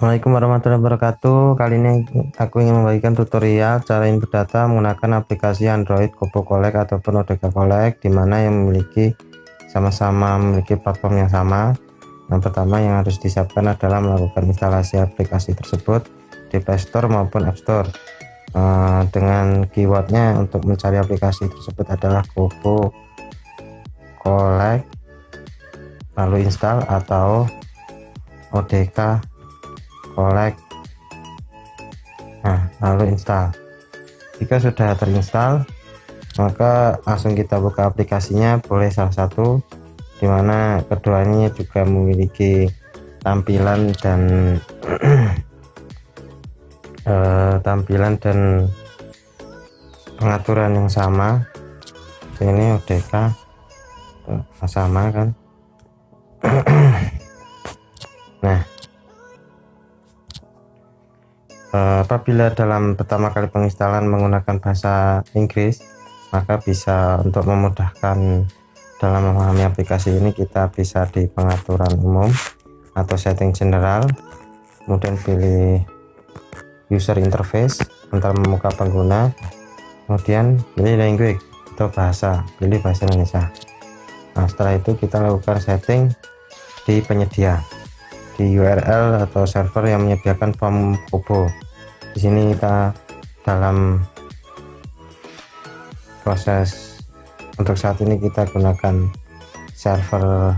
Assalamualaikum warahmatullahi wabarakatuh. Kali ini aku ingin membagikan tutorial cara input data menggunakan aplikasi Android Kobo Collect ataupun ODK Collect, dimana yang sama-sama memiliki platform yang sama. Yang pertama yang harus disiapkan adalah melakukan instalasi aplikasi tersebut di Play Store maupun App Store. Dengan keywordnya untuk mencari aplikasi tersebut adalah Kobo Collect, lalu install atau ODK Collect. Nah, lalu install. Jika sudah terinstall, maka langsung kita buka aplikasinya, boleh salah satu, dimana keduanya juga memiliki tampilan dan pengaturan yang sama. Ini ODK sama kan. Nah, apabila dalam pertama kali penginstalan menggunakan bahasa Inggris, maka bisa untuk memudahkan dalam memahami aplikasi ini, kita bisa di pengaturan umum atau setting general, kemudian pilih user interface antar memuka pengguna, kemudian pilih language atau bahasa, pilih bahasa Indonesia. Nah, setelah itu kita lakukan setting di penyedia, di URL atau server yang menyediakan form Kobo. Di sini kita dalam proses untuk saat ini kita gunakan server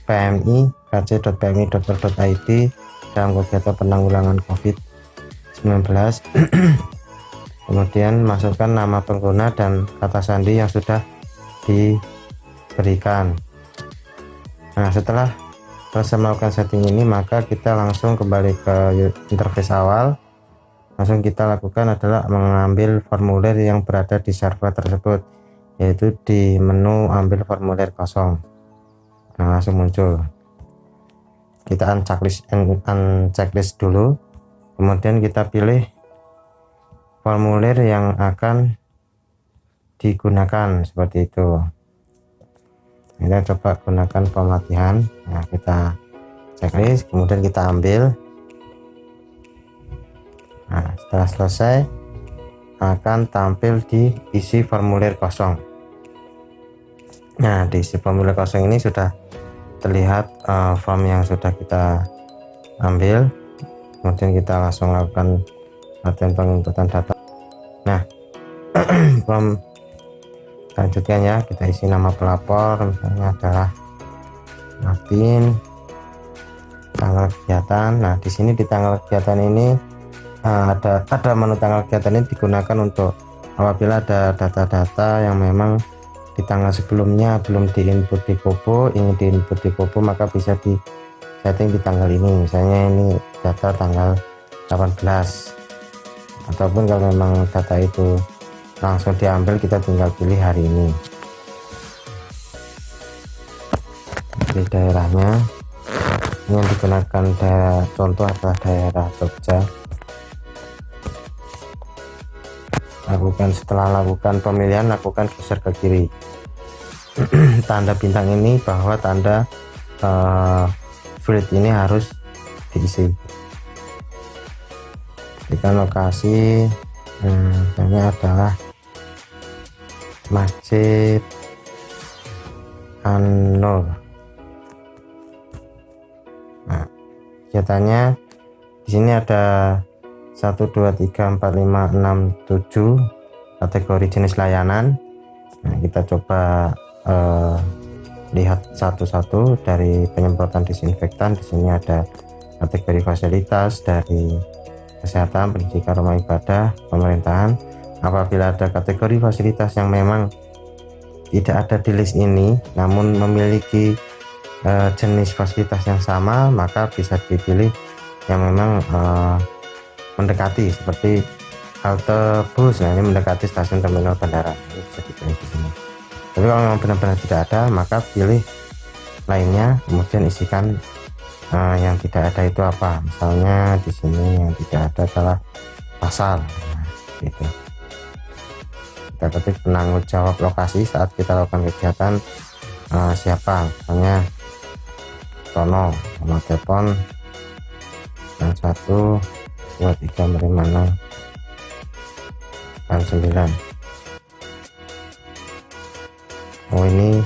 PMI kc.pmi.org.id dalam kegiatan penanggulangan COVID-19. Kemudian masukkan nama pengguna dan kata sandi yang sudah diberikan. Nah, setelah selesai melakukan setting ini, maka kita langsung kembali ke interface awal. Langsung kita lakukan adalah mengambil formulir yang berada di server tersebut, yaitu di menu ambil formulir kosong. Nah, langsung muncul. Kita unchecklist dulu, kemudian kita pilih formulir yang akan digunakan seperti itu. Kita coba gunakan form latihan. Nah, kita checklist, kemudian kita ambil. Nah, setelah selesai akan tampil di isi formulir kosong. Nah, di isi formulir kosong ini sudah terlihat form yang sudah kita ambil. Kemudian kita langsung lakukan latihan penginputan data. Nah, form selanjutnya ya, kita isi nama pelapor, misalnya adalah Martin, tanggal kegiatan. Nah, di sini di tanggal kegiatan ini ada menu tanggal kegiatan ini digunakan untuk apabila ada data-data yang memang di tanggal sebelumnya belum diinput di Kobo, ingin diinput di Kobo, maka bisa di setting di tanggal ini. Misalnya ini data tanggal 18, ataupun kalau memang data itu langsung diambil, kita tinggal pilih hari ini, pilih daerahnya. Ini yang digunakan daerah contoh adalah daerah Jogja. Setelah lakukan pemilihan, lakukan geser ke kiri. Tanda bintang ini bahwa tanda field ini harus diisi. Berikan lokasi, ini adalah Masjid An-Nur. Nah, kegiatannya di sini ada 1 2 3 4 5 6 7 kategori jenis layanan. Nah, kita coba lihat satu-satu. Dari penyemprotan disinfektan, di sini ada kategori fasilitas dari kesehatan, pendidikan, rumah ibadah, pemerintahan. Apabila ada kategori fasilitas yang memang tidak ada di list ini namun memiliki jenis fasilitas yang sama, maka bisa dipilih yang memang mendekati, seperti halte bus. Nah, ini mendekati stasiun terminal bandara, ini bisa dipilih di sini. Tapi kalau memang benar-benar tidak ada, maka pilih lainnya, kemudian isikan yang tidak ada itu apa. Misalnya di sini yang tidak ada adalah pasal. Nah, gitu. Kita ketik penanggung jawab lokasi saat kita lakukan kegiatan siapa, misalnya Tono, nomor telepon dan 1 2 3 4 5 6 dan 9. Oh ini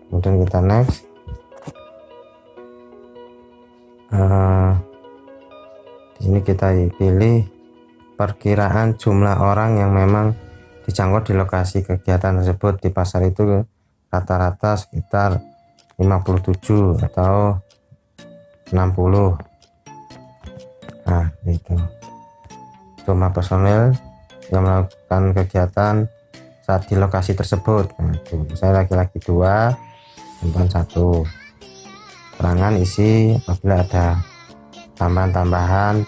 kemudian kita next. Di sini kita pilih perkiraan jumlah orang yang memang dijangkau di lokasi kegiatan tersebut. Di pasar itu rata-rata sekitar 57 atau 60. Nah itu jumlah personel yang melakukan kegiatan saat di lokasi tersebut. Nah, itu misalnya laki-laki 2, perempuan 1. Keterangan isi apabila ada tambahan-tambahan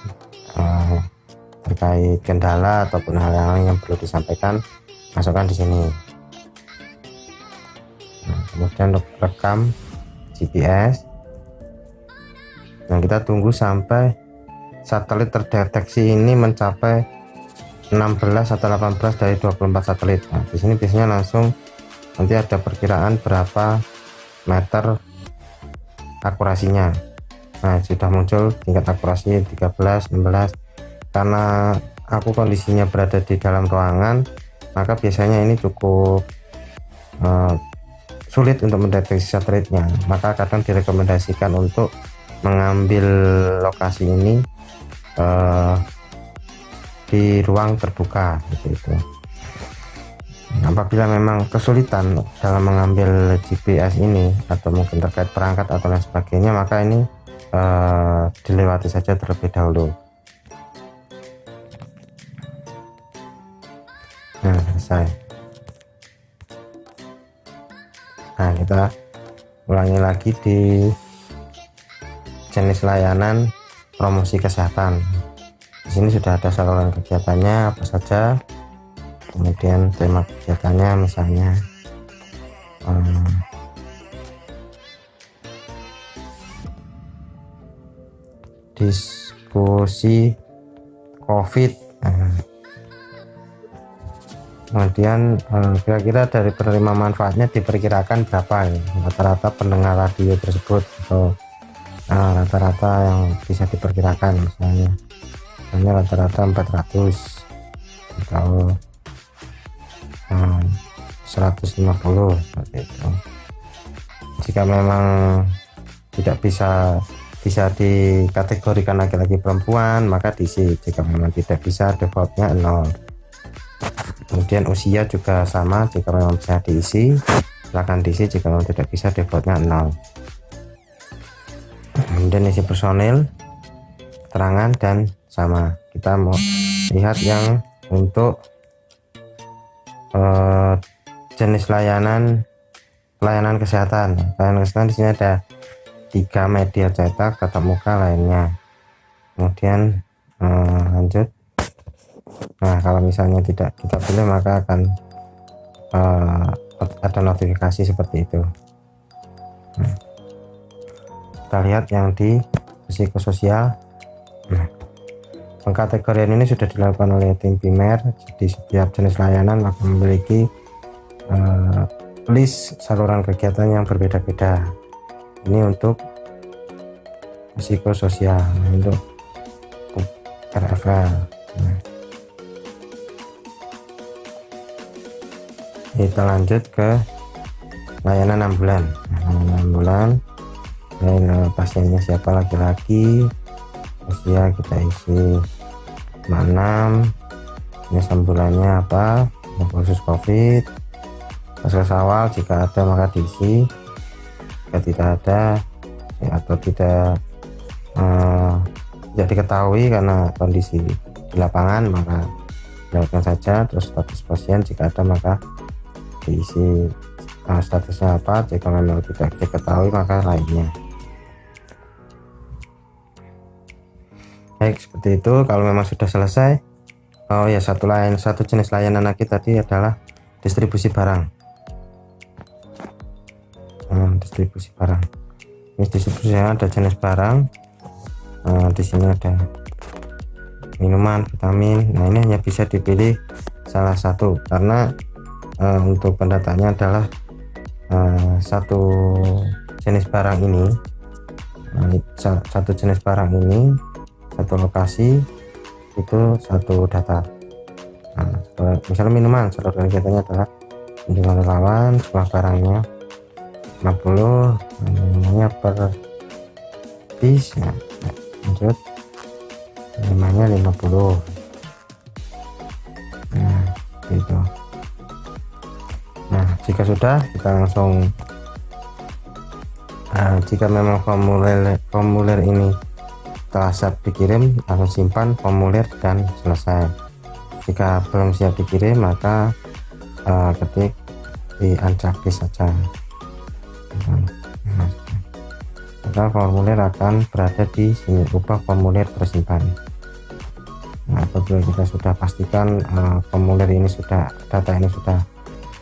terkait kendala ataupun hal-hal yang perlu disampaikan, masukkan di sini. Nah, kemudian rekam GPS. Nah, kita tunggu sampai satelit terdeteksi ini mencapai 16 atau 18 dari 24 satelit. Nah, di sini biasanya langsung nanti ada perkiraan berapa meter akurasinya. Nah, sudah muncul tingkat akurasi 13, 16. Karena aku kondisinya berada di dalam ruangan, maka biasanya ini cukup sulit untuk mendeteksi satelitnya. Maka kadang direkomendasikan untuk mengambil lokasi ini di ruang terbuka gitu. Apabila memang kesulitan dalam mengambil GPS ini atau mungkin terkait perangkat atau lain sebagainya, maka ini dilewati saja terlebih dahulu. Nah, selesai. Nah, kita ulangi lagi di jenis layanan promosi kesehatan. Di sini sudah ada saluran kegiatannya apa saja, kemudian tema kegiatannya misalnya diskusi COVID. Kemudian kira-kira dari penerima manfaatnya diperkirakan berapa ya, rata-rata pendengar radio tersebut atau rata-rata yang bisa diperkirakan, misalnya rata-rata 400 atau 150 seperti itu. Jika memang tidak bisa dikategorikan laki-laki perempuan, maka diisi. Jika memang tidak bisa, defaultnya 0. Kemudian usia juga sama, jika memang bisa diisi silahkan diisi, jika memang tidak bisa defaultnya 0. Kemudian isi personil, keterangan, dan sama. Kita mau lihat yang untuk jenis pelayanan kesehatan. Pelayanan kesehatan di sini ada 3 media cetak, tatap muka, lainnya. Kemudian lanjut. Nah, kalau misalnya tidak kita pilih, maka akan ada notifikasi seperti itu. Nah, kita lihat yang di psikososial. Nah, pengkategorian ini sudah dilakukan oleh tim Pimer. Jadi setiap jenis layanan akan memiliki list saluran kegiatan yang berbeda-beda. Ini untuk psikososial, untuk RFL. Nah, kita lanjut ke layanan ambulan. Layanan ambulan, pasiennya siapa, laki-laki, usia kita isi 56, jenis ambulannya apa, khusus COVID, kasus awal jika ada maka diisi, jika tidak ada atau tidak diketahui karena kondisi di lapangan, maka dilakukan saja. Terus status pasien jika ada maka diisi statusnya apa, jika memang tidak diketahui maka lainnya. Baik, seperti itu. Kalau memang sudah selesai, oh ya, satu jenis layanan lagi tadi adalah distribusi barang. Distribusi barang, ini distribusinya ada jenis barang. Di sini ada minuman, vitamin. Nah, ini hanya bisa dipilih salah satu karena untuk pendataannya adalah satu jenis barang ini, satu jenis barang ini, satu lokasi itu satu data. Misalnya minuman, saudara kegiatannya adalah kunjungan relawan, jumlah barangnya 50, minumannya per bis, lanjut minumannya 50. Gitu. Nah, jika sudah, kita langsung jika memang formulir ini telah siap dikirim, langsung simpan formulir dan selesai. Jika belum siap dikirim, maka ketik di unchecklist saja. Maka formulir akan berada di sini, ubah formulir tersimpan. Nah, apabila kita sudah pastikan formulir ini sudah, data ini sudah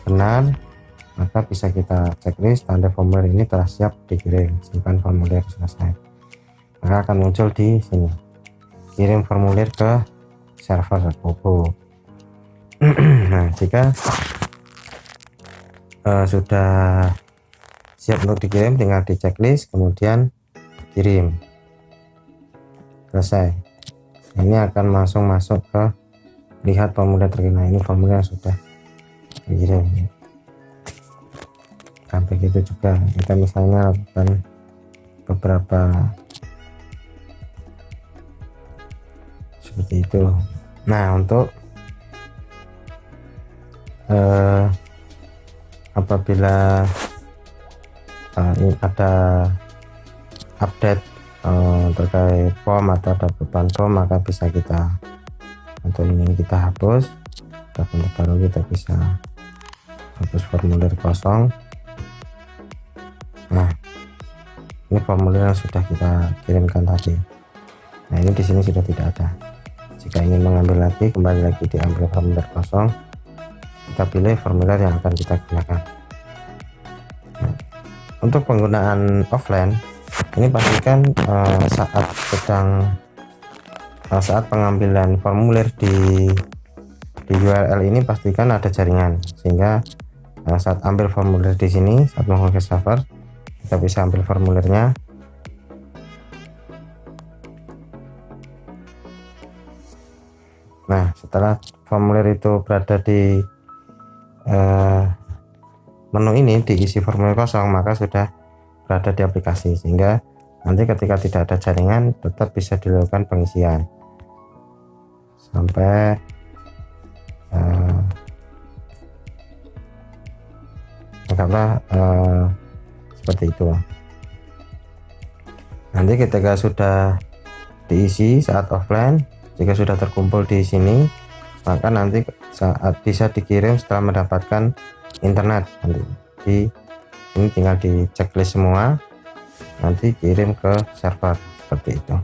benar, maka bisa kita checklist tanda formulir ini telah siap dikirim, simpan formulir selesai. Maka akan muncul di sini, kirim formulir ke server Kobo. Nah, jika sudah siap untuk dikirim, tinggal di checklist kemudian kirim, selesai. Ini akan langsung masuk ke lihat formulir terkini. Ini formulir yang sudah dikirim. Sampai gitu juga kita misalnya lakukan beberapa seperti itu. Nah, untuk apabila ada update terkait form atau ada perubahan form, maka bisa kita, untuk ingin kita hapus ataupun baru, kita bisa hapus formulir kosong. Nah, ini formulir yang sudah kita kirimkan tadi. Nah, ini di sini sudah tidak ada. Jika ingin mengambil lagi, kembali lagi diambil formulir kosong, kita pilih formulir yang akan kita gunakan. Nah, untuk penggunaan offline ini pastikan saat pengambilan formulir di URL ini pastikan ada jaringan, sehingga saat ambil formulir di sini, saat menghubungi server, kita bisa ambil formulirnya. Nah, setelah formulir itu berada di menu ini, diisi formulir kosong, maka sudah berada di aplikasi, sehingga nanti ketika tidak ada jaringan tetap bisa dilakukan pengisian sampai anggaplah seperti itu. Nanti ketika sudah diisi saat offline, jika sudah terkumpul di sini, maka nanti saat bisa dikirim setelah mendapatkan internet. Nanti di ini tinggal di checklist semua, nanti kirim ke server, seperti itu.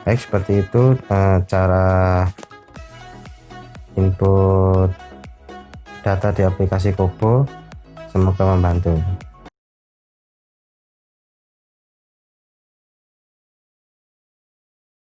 Baik, seperti itu cara input data di aplikasi Kobo. Semoga membantu.